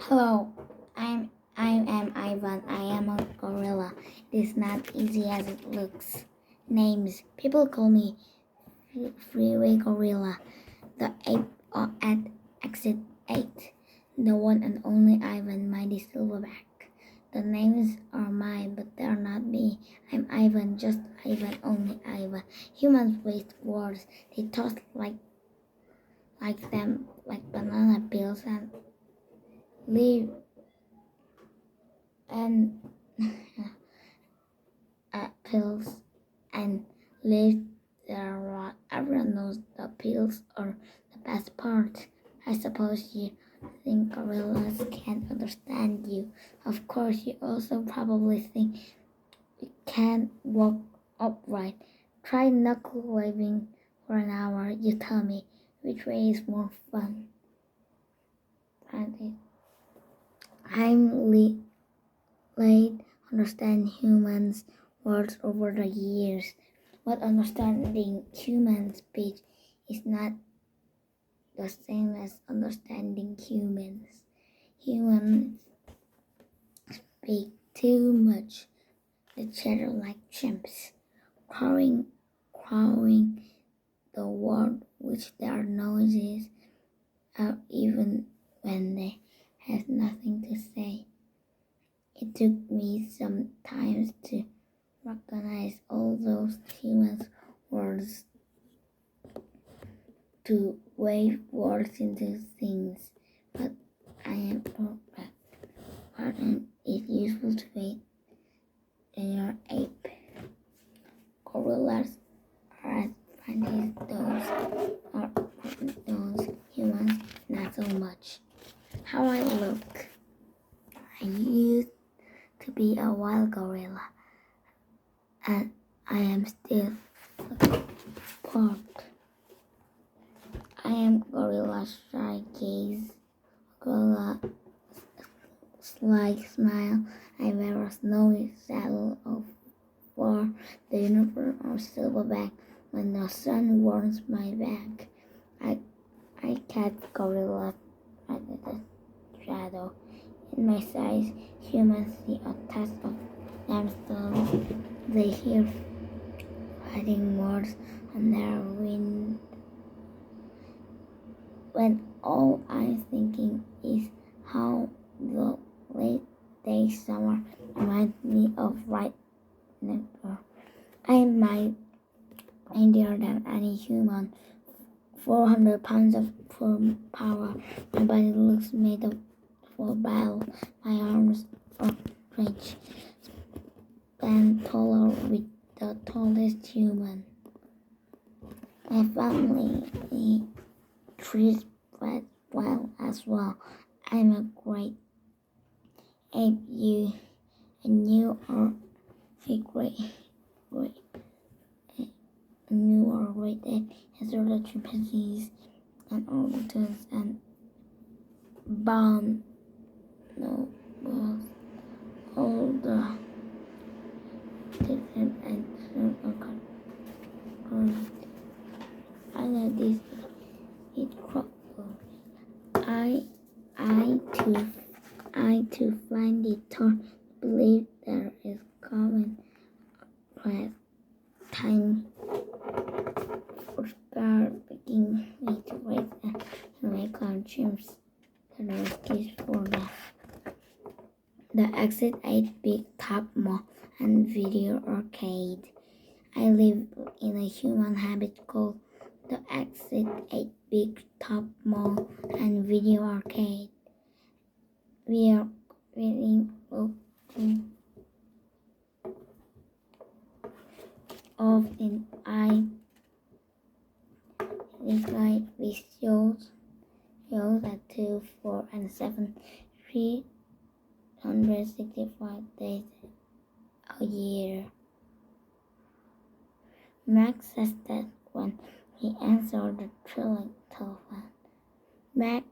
Hello, I am Ivan. I am a gorilla. It is not easy as it looks. Names. People call me Freeway Gorilla, the ape at exit 8, the one and only Ivan, mighty silverback. The names are mine, but they are not me. I'm Ivan, just Ivan, only Ivan. Humans waste words. They toss them like banana peels and leave and pills and leave there. What everyone knows the pills are the best part. I suppose you think gorillas can't understand you. Of course, you also probably think you can't walk upright. Try knuckle waving for an hour. You tell me which way is more fun. I'm late understand humans' words over the years, but understanding human speech is not the same as understanding humans. Humans speak too much. They chatter like chimps, crowing the word which their noses out even when they have nothing to say. It took me some time to recognize all those human words, to wave words into things, but I am perfect. Pardon is useful to wait in your ape. Gorillas are as funny as those humans, not so much. How I look. I used to be a wild gorilla, and I am still part. I am gorilla shy gaze, gorilla sly smile. I wear a snowy saddle of fur, the uniform of silverback. When the sun warms my back, I catch gorillas at the shadow. In my size, humans see a test of themselves. They hear fighting words on their wind when all I'm thinking is how the late day summer reminds me of right never. I might heavier than any human, 400 pounds of firm power. My body looks made of for battle. My arms are stretched, stand taller with the tallest human. My family treats bread well as well. I'm a great ape, and you are a great ape. As are the chimpanzees and orangutans and bonobos, all the different and I like this. It crumbles. I too find it hard to believe there is common class time for start picking me to raise and make on chimps that are kids for the exit 8 big top mall and video arcade. I live in a human habit called the exit 8 big top mall and video arcade. We are very often I decide with shows at 2, 4, and 7, 365 days a year. Max says that when he answered the thrilling telephone. Max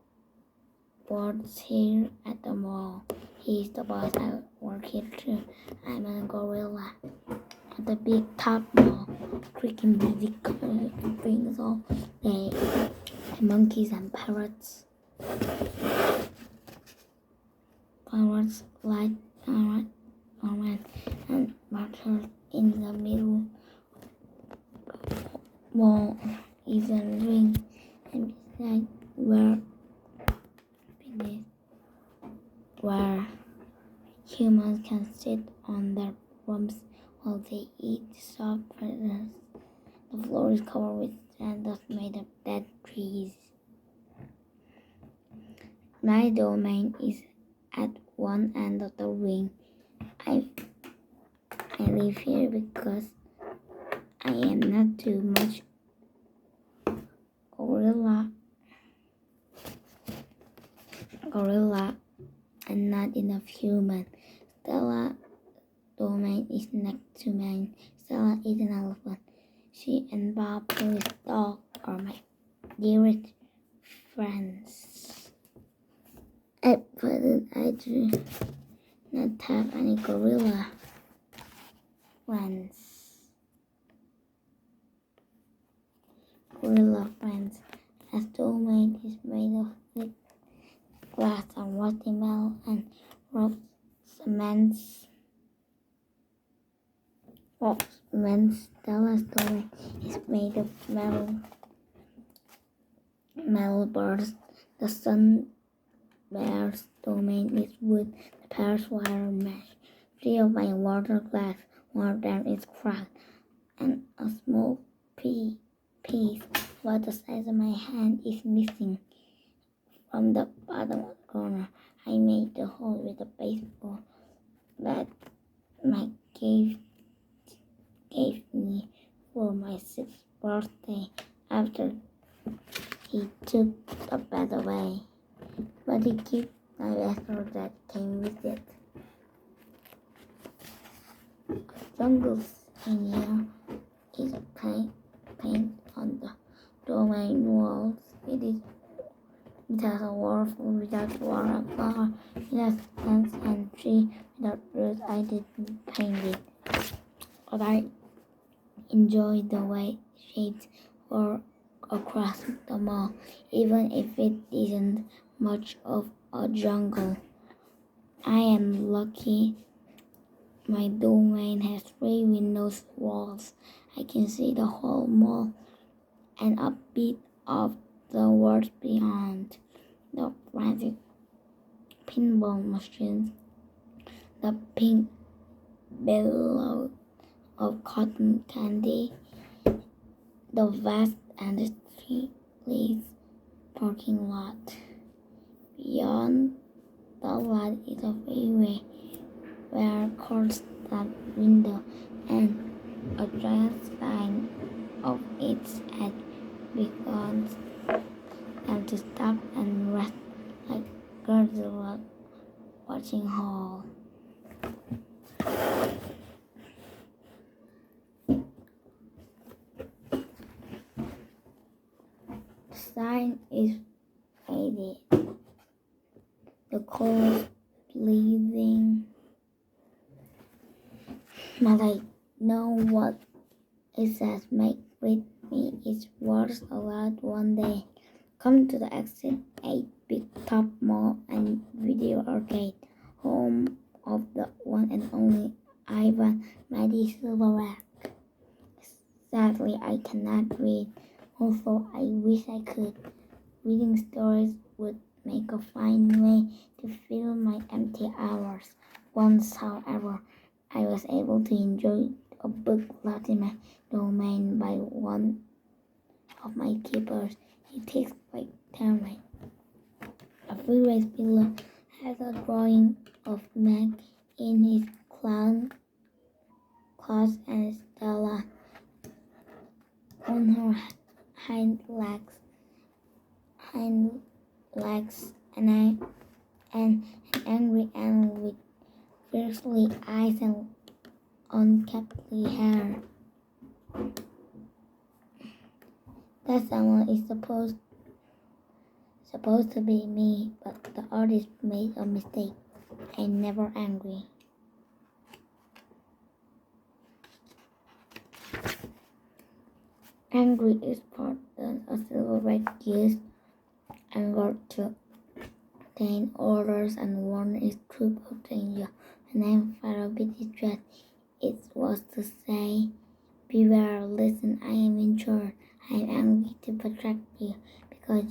works here at the mall. He's the boss. I work here too. I'm a gorilla at the big top mall, drinking music, things all day, and monkeys and parrots. words like alright, and butter in the middle wall is a ring, and beside where humans can sit on their rumps while they eat soft pretzels. The floor is covered with sand that's made of dead trees. My domain is at one end of the ring. I live here because I am not too much gorilla and not enough human. Stella's domain is next to mine. Stella is an elephant. She and Bob, who is dog, are my dearest friends. At present, I do not have any gorilla friends. As domain is made of thick glass and watermelon and rock cements. Stella's domain is made of metal bars. The sun bear's domain is wood. The pear's wire mesh. 3 of my water glass, one of them is cracked, and a small piece about the size of my hand is missing from the bottom corner. I made the hole with a baseball bat my gave me for my 6th birthday after he took the bat away. But he kept my letter that came with it. Jungles in here is paint on the domain walls. It has a waterfall without water, flower. It has plants and tree without roots. I didn't paint it, but I enjoy the way shapes were across the mall, even if it isn't much of a jungle. I am lucky. My domain has 3 windows walls. I can see the whole mall and a bit of the world beyond. The frantic pinball machines, the pink billow of cotton candy, the vast and streetless parking lot. Beyond the lot is a freeway where cars stop window and a giant sign of its edge beckons them to stop and rest like Godzilla watching Hall. The sign is faded. The cold bleeding. But I know what it says. Make with me its words aloud one day. Come to the exit 8 Big Top Mall and Video Arcade, home of the one and only Ivan Mighty Silverback. Sadly, I cannot read, although I wish I could. Reading stories would make a fine way to fill my empty hours. Once, however, I was able to enjoy a book left in my domain by one of my keepers. He takes like termite. A freeway below has a drawing of Meg in his clown claws and Stella on her hind legs, and an angry animal with fiercely eyes and unkempt hair. That someone is supposed to be me, but the artist made a mistake. I'm never angry. Angry is part of a silverback used anger to obtain orders and warn its troop of danger. When I felt a bit distressed, it was to say, "Beware, listen, I am in charge. I am angry to protect you, because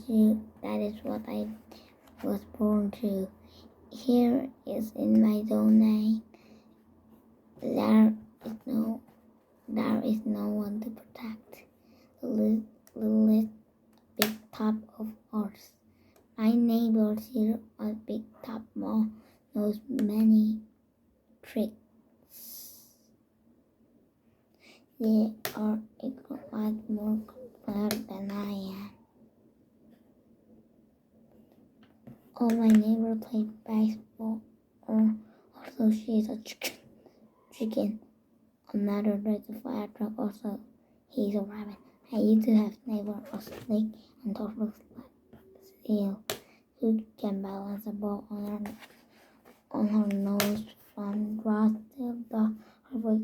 that is what I was born to. Here is in my domain. There is no one to protect. The little big top of ours. My neighbors here at Big Top Mall knows many tricks. They are a lot more clever than I am. All my neighbors play baseball, or also she is a chicken. Another drives a fire truck, also he is a rabbit. I used to have neighbor a snake and dog looks like seal who can balance a ball on her nose from grass till the her voice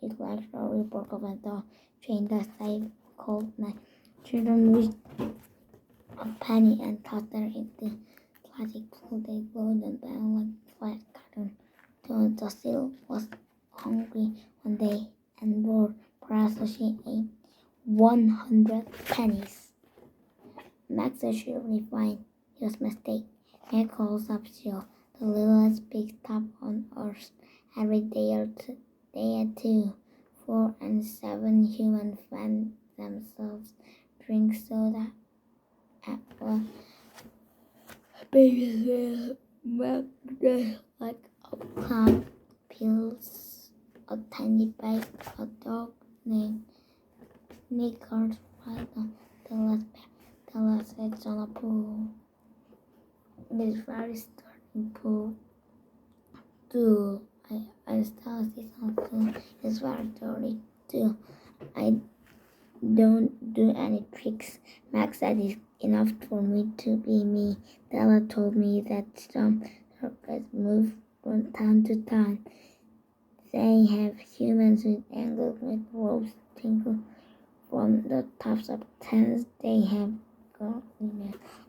is like a report of a dog trained that save cold night. Children reach a penny and toss her into plastic pool. They blow them down like flat cartoon. The seal was hungry one day and bored, perhaps so she ate 100 pennies. Max is surely fine. His mistake. Meg calls up Jill, the littlest big top on earth. Every day or two, 4 and 7 humans find themselves drink soda at a big milk like a clown pills a tiny bite. A dog named Nickard Python, the last sits on a pool. This very starting pool too. I still see something. It's very dirty too. I don't do any tricks. Max said it's enough for me to be me. Della told me that some circus move from town to town. They have humans with angles with ropes tingle from the tops of tents. They have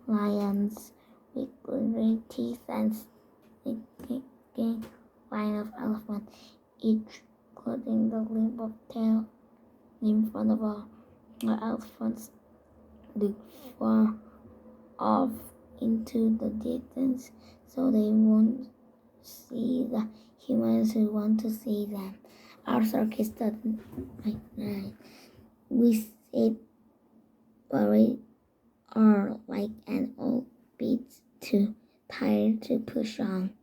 lions with glittering teeth and sneaking line of elephants, each clothing the limb of tail in front of all. The elephants look far off into the distance so they won't see the humans who want to see them. Our circus doesn't like that. We sit where we are like an old beat too tired to push on.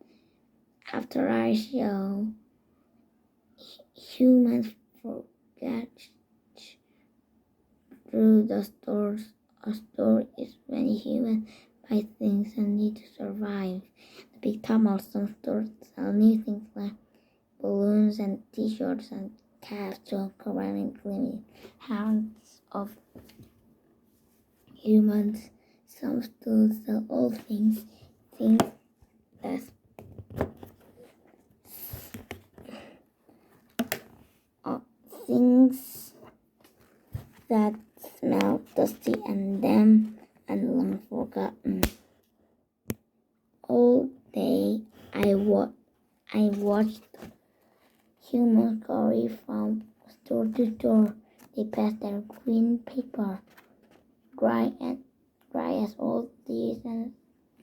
After our show, humans forget through the stores. A store is when humans buy things and need to survive. The Big Top of some stores sell new things like balloons and t-shirts and caps to cover including hands of humans. Some stores sell old things that things that smell dusty and damp and long forgotten. All day I watched humans scurry from store to store. They passed their green paper, dry as old leaves and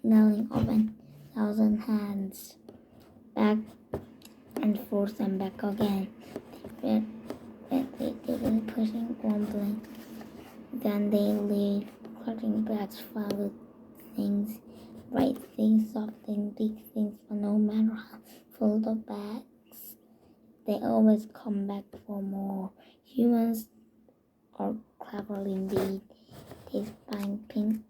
smelling of 1,000 hands. Back and forth and back again. They did pushing, grumbling. Then they leave clutching bags full of things, bright things, soft things, big things, but no matter how full the bags, they always come back for more. Humans are clever indeed. They find pink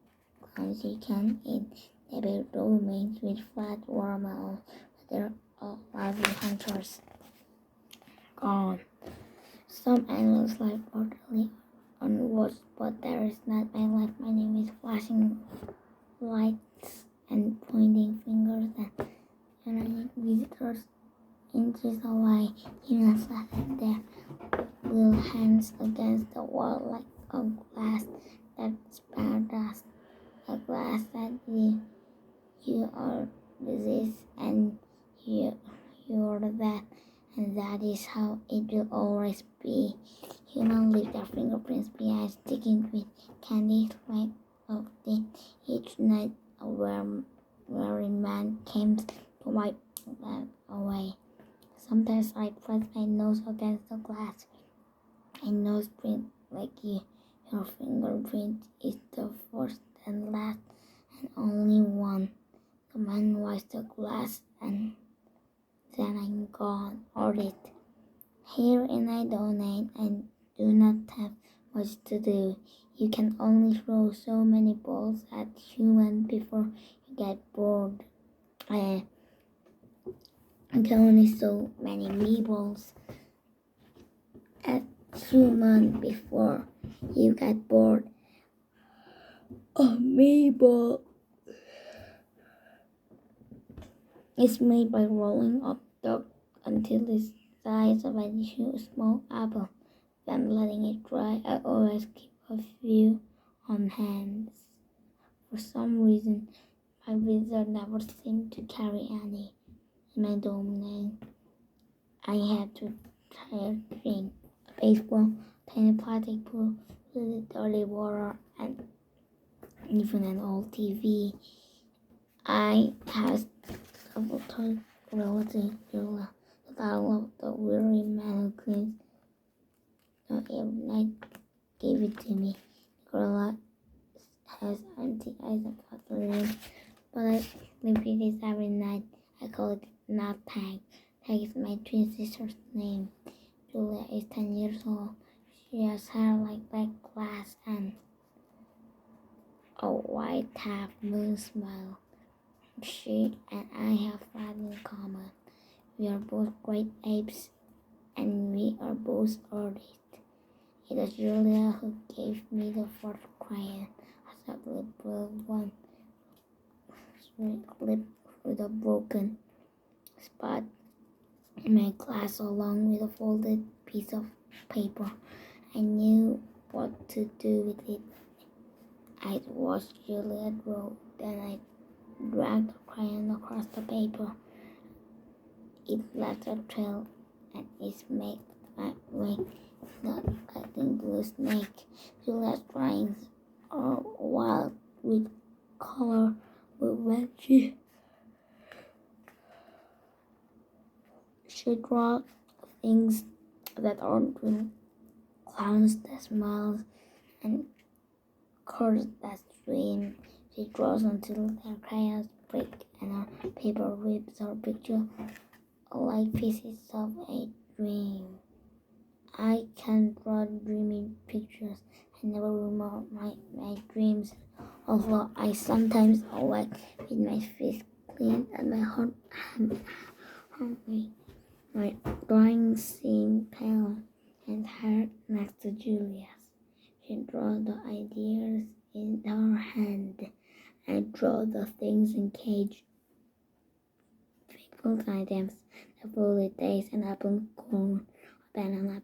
clowns you can eat. They build domains with flat watermelons, but they're all lively hunters. Gone. Some animals live orderly on woods, but there is not my life. My name is flashing lights and pointing fingers and visitors inches away. Humans laugh at their little hands against the wall like a glass that spouts dust, a glass that the You are this and you're that, and that is how it will always be. Humans leave their fingerprints behind, sticking with candy right of it each night where man came to wipe that away. Sometimes I press my nose against the glass. My nose print like you. Your fingerprint is the first and last and only one. The man wipes the glass and then I'm gone. Or it. Here and I donate and do not have much to do. You can only throw so many balls at humans before you get bored. You can only throw many meatballs at humans before you get bored. A meatball is made by rolling up dirt until it's the size of a small apple. Then letting it dry, I always keep a few on hand. For some reason, my wizard never seemed to carry any. In my domain, I had to tire drink, a baseball, tiny plastic pool with dirty water, and even an old TV. I have several toy relatives, Julia, that I love the weary man who cleans every night gave it to me. Gorilla has empty eyes across the room, but I sleep with it every night. I call it not Tag. Tag is my twin sister's name. Julia is 10 years old. She has hair like black glass and a white half moon smile. She and I have that in common. We are both great apes and we are both artists. It was Julia who gave me the first crayon, a separate blue one, clipped with a broken spot in my glass along with a folded piece of paper. I knew what to do with it. I'd watched Julia draw, then I dragged the crayon across the paper. It left a trail and it made my way. Not letting blue snake. Julia's drawings are wild with color, but when she draws things that aren't real, clowns that smiles and cars that swim. She draws until their crayons break and her paper rips her picture like pieces of a dream. I can draw dreamy pictures. I never remember my dreams, although I sometimes awake with my face clean and my heart hungry. My drawings seem pale and hard next to Julia's. She draws the ideas in her hand. I draw the things in cage. Pickled items, the bullet days, an apple, corn, a banana,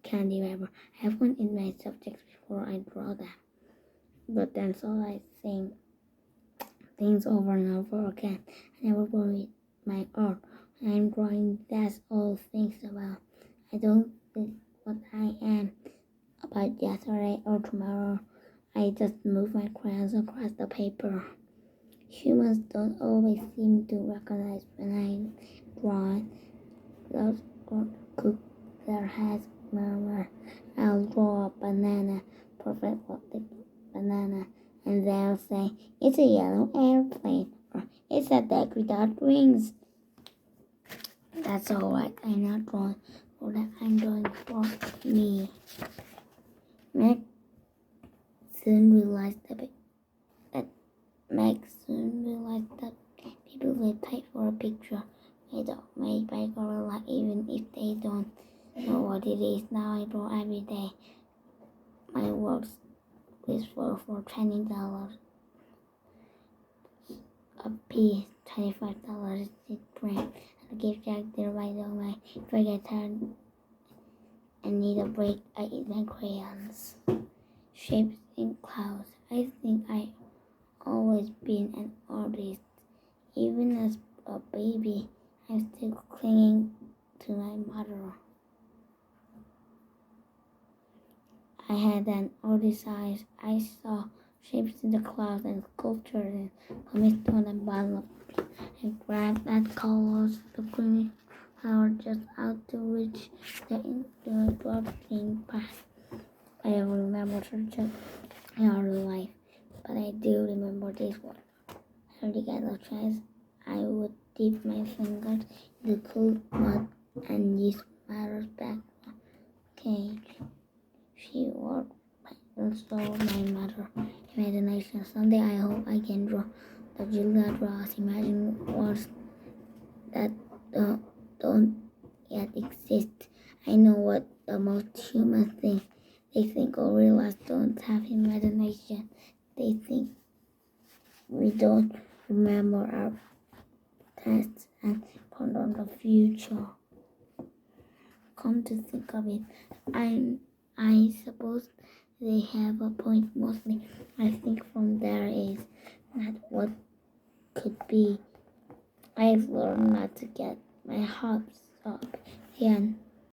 candy wrapper. I have one in my subjects before I draw them. But then so I think things over and over again. I never worry my art. When I'm drawing, that's all things about. I don't think what I am about yesterday or tomorrow. I just move my crayons across the paper. Humans don't always seem to recognize when I draw. Those cook their heads murmur. I'll draw a banana, perfect looking banana, and they'll say, it's a yellow airplane, or it's a duck without wings. That's alright, I'm not drawing for that, I'm drawing for me. Meg soon realized that people will pay for a picture made by gorilla even if they don't know what it is. Now I draw every day. My works is for $20. A piece, $25 is print. A gift jack there by the way. If I get tired and need a break, I eat my crayons. Shapes in clouds. I think I always been an artist. Even as a baby, I'm still clinging to my mother. I had an artist's eyes. I saw shapes in the clouds and sculptures and commits on a bottle. I grabbed at colors, the green flower just out to reach the dropping path. I don't remember such a early life, but I do remember this one. Every other chance, I would dip my fingers in the cool mud and use mother's back cage. She worked also my mother imagination. Someday I hope I can draw the Julia draws. Imagine words that don't yet exist. I know what the most human thing. They think gorillas don't have imagination. They think we don't remember our past and ponder on the future. Come to think of it, I suppose they have a point mostly. I think from there is not what could be. I've learned not to get my hopes up. And